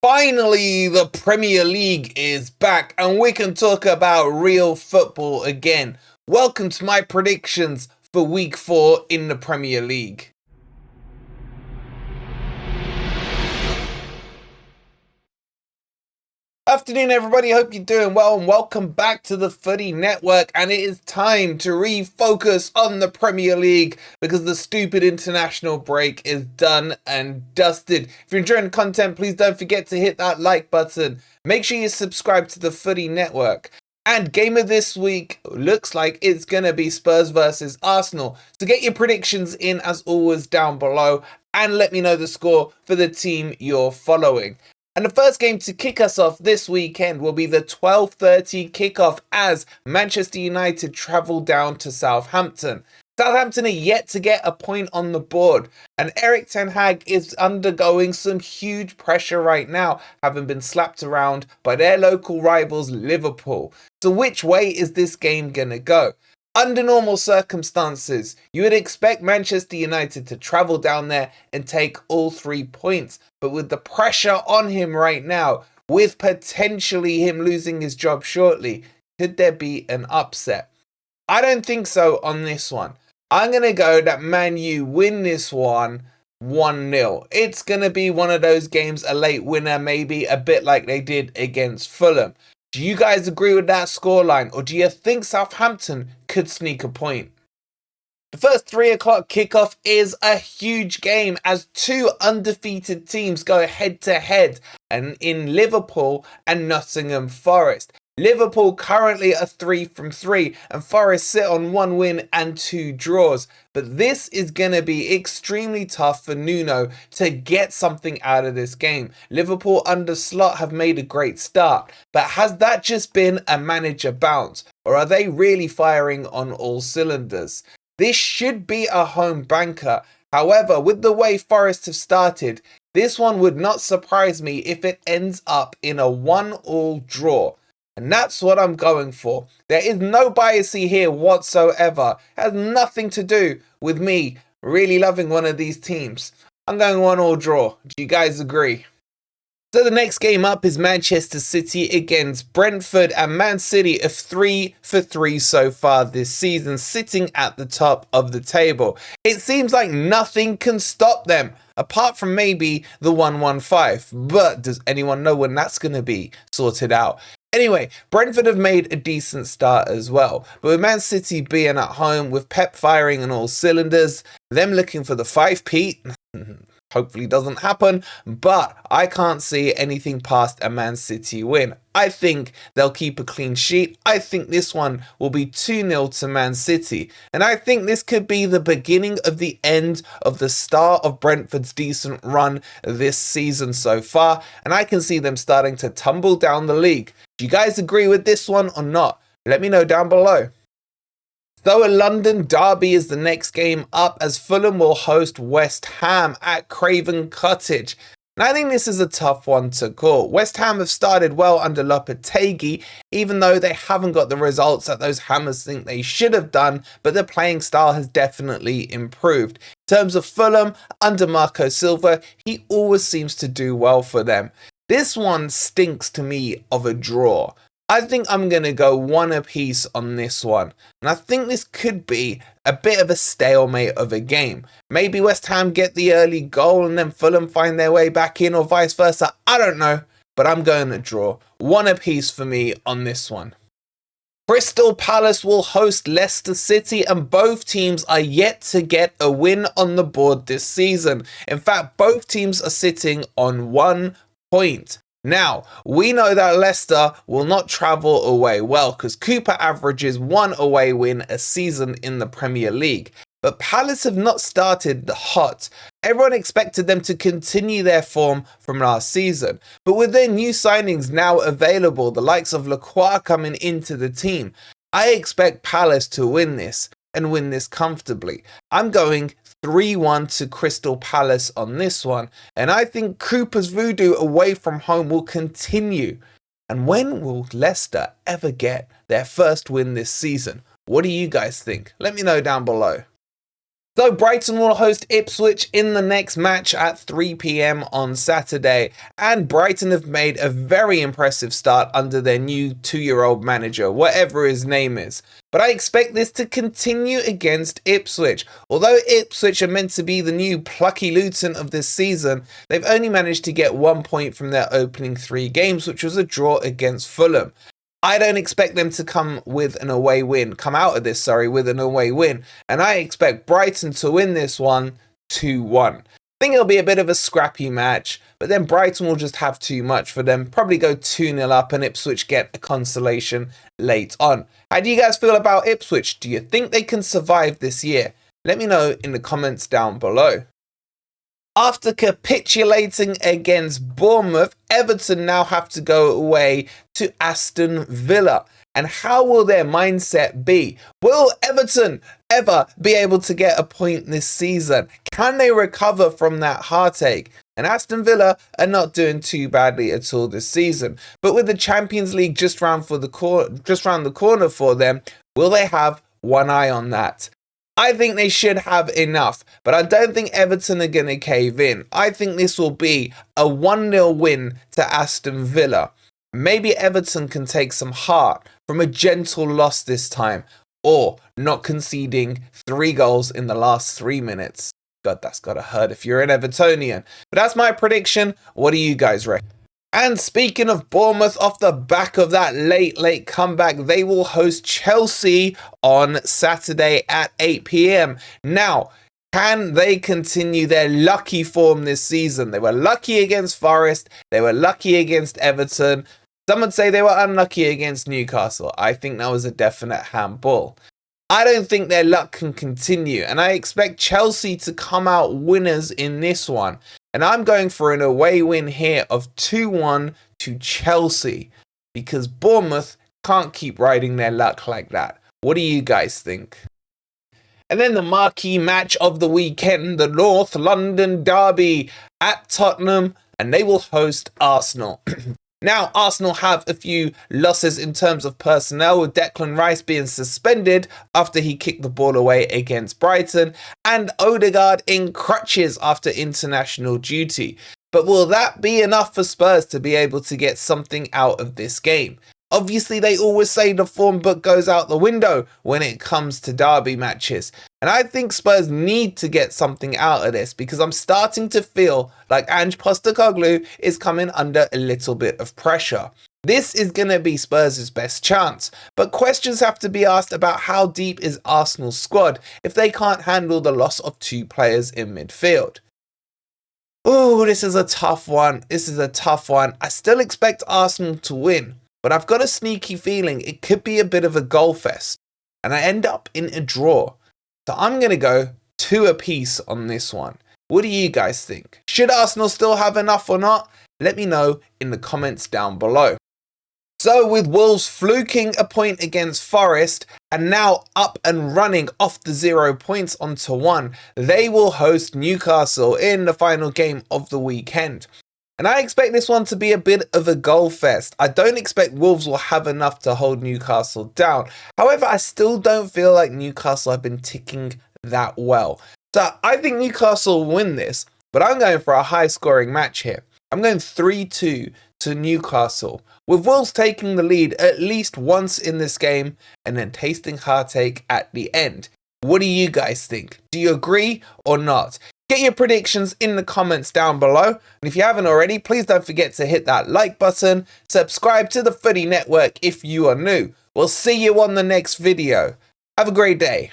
Finally, the Premier League is back and we can talk about real football again. Welcome to my predictions for week 4 in the Premier League. Afternoon everybody, hope you're doing well and welcome back to the Footy Network, and it is time to refocus on the Premier League because the stupid international break is done and dusted. If you're enjoying the content, please don't forget to hit that like button. Make sure you subscribe to the Footy Network. And game of this week looks like it's going to be Spurs versus Arsenal. So get your predictions in as always down below and let me know the score for the team you're following. And the first game to kick us off this weekend will be the 12:30 kickoff as Manchester United travel down to Southampton. Southampton are yet to get a point on the board, and Erik ten Hag is undergoing some huge pressure right now, having been slapped around by their local rivals Liverpool. So which way is this game gonna go? Under normal circumstances, you would expect Manchester United to travel down there and take all 3 points. But with the pressure on him right now, with potentially him losing his job shortly, could there be an upset? I don't think so on this one. I'm going to go that Man U win this one 1-0. It's going to be one of those games, a late winner, maybe a bit like they did against Fulham. Do you guys agree with that scoreline, or do you think Southampton could sneak a point? The first 3 o'clock kickoff is a huge game as two undefeated teams go head to head, and in Liverpool and Nottingham Forest. Liverpool currently are 3 from 3 and Forest sit on 1 win and 2 draws. But this is going to be extremely tough for Nuno to get something out of this game. Liverpool under Slot have made a great start, but has that just been a manager bounce, or are they really firing on all cylinders? This should be a home banker. However, with the way Forest have started, this one would not surprise me if it ends up in a 1-1 draw. And that's what I'm going for. There is no bias here whatsoever. It has nothing to do with me really loving one of these teams. I'm going 1-1 draw. Do you guys agree? So the next game up is Manchester City against Brentford, and Man City are 3 for 3 so far this season, sitting at the top of the table. It seems like nothing can stop them, apart from maybe the 1-1-5. But does anyone know when that's going to be sorted out? Anyway, Brentford have made a decent start as well, but with Man City being at home, with Pep firing on all cylinders, them looking for the 5-peat, hopefully doesn't happen, but I can't see anything past a Man City win. I think they'll keep a clean sheet. I think this one will be 2-0 to Man City, and I think this could be the beginning of the end of the start of Brentford's decent run this season so far, and I can see them starting to tumble down the league. Do you guys agree with this one or not? Let me know down below. So a London derby is the next game up as Fulham will host West Ham at Craven Cottage. And I think this is a tough one to call. West Ham have started well under Lopetegui, even though they haven't got the results that those Hammers think they should have done, but their playing style has definitely improved. In terms of Fulham, under Marco Silva, he always seems to do well for them. This one stinks to me of a draw. I think I'm going to go 1 apiece on this one. And I think this could be a bit of a stalemate of a game. Maybe West Ham get the early goal and then Fulham find their way back in, or vice versa. I don't know. But I'm going to draw. 1 apiece for me on this one. Crystal Palace will host Leicester City, and both teams are yet to get a win on the board this season. In fact, both teams are sitting on 1 point. Now, we know that Leicester will not travel away well because Cooper averages 1 away win a season in the Premier League. But Palace have not started hot. Everyone expected them to continue their form from last season. But with their new signings now available, the likes of Lacroix coming into the team, I expect Palace to win this and win this comfortably. I'm going 3-1 to Crystal Palace on this one, and I think Cooper's voodoo away from home will continue. And when will Leicester ever get their first win this season? What do you guys think? Let me know down below. So Brighton will host Ipswich in the next match at 3 p.m. on Saturday, and Brighton have made a very impressive start under their new 2-year-old manager, whatever his name is. But I expect this to continue against Ipswich. Although Ipswich are meant to be the new plucky Luton of this season, they've only managed to get 1 point from their opening 3 games, which was a draw against Fulham. I don't expect them to come out of this with an away win, and I expect Brighton to win this one 2-1. I think it'll be a bit of a scrappy match, but then Brighton will just have too much for them, probably go 2-0 up and Ipswich get a consolation late on. How do you guys feel about Ipswich? Do you think they can survive this year? Let me know in the comments down below. After capitulating against Bournemouth, Everton now have to go away to Aston Villa. And how will their mindset be? Will Everton ever be able to get a point this season? Can they recover from that heartache? And Aston Villa are not doing too badly at all this season. But with the Champions League just round the corner for them, will they have one eye on that? I think they should have enough, but I don't think Everton are going to cave in. I think this will be a 1-0 win to Aston Villa. Maybe Everton can take some heart from a gentle loss this time, or not conceding 3 goals in the last 3 minutes. God, that's got to hurt if you're an Evertonian. But that's my prediction. What do you guys reckon? And speaking of Bournemouth, off the back of that late comeback, they will host Chelsea on Saturday at 8 p.m. Now, can they continue their lucky form this season? They were lucky against Forest. They were lucky against Everton. Some would say they were unlucky against Newcastle. I think that was a definite handball. I don't think their luck can continue, and I expect Chelsea to come out winners in this one. And I'm going for an away win here of 2-1 to Chelsea, because Bournemouth can't keep riding their luck like that. What do you guys think? And then the marquee match of the weekend, the North London derby at Tottenham, and they will host Arsenal. Now, Arsenal have a few losses in terms of personnel, with Declan Rice being suspended after he kicked the ball away against Brighton, and Odegaard in crutches after international duty. But will that be enough for Spurs to be able to get something out of this game? Obviously, they always say the form book goes out the window when it comes to derby matches. And I think Spurs need to get something out of this, because I'm starting to feel like Ange Postecoglou is coming under a little bit of pressure. This is going to be Spurs' best chance. But questions have to be asked about how deep is Arsenal's squad if they can't handle the loss of 2 players in midfield. Oh, this is a tough one. I still expect Arsenal to win, but I've got a sneaky feeling it could be a bit of a goal fest, and I end up in a draw. So I'm going to go 2 apiece on this one. What do you guys think? Should Arsenal still have enough or not? Let me know in the comments down below. So with Wolves fluking a point against Forest and now up and running off the 0 points onto 1, they will host Newcastle in the final game of the weekend. And I expect this one to be a bit of a goal fest. I don't expect Wolves will have enough to hold Newcastle down. However, I still don't feel like Newcastle have been ticking that well. So I think Newcastle will win this, but I'm going for a high-scoring match here. I'm going 3-2 to Newcastle, with Wolves taking the lead at least once in this game and then tasting heartache at the end. What do you guys think? Do you agree or not? Get your predictions in the comments down below. And if you haven't already, please don't forget to hit that like button. Subscribe to the Footy Network if you are new. We'll see you on the next video. Have a great day.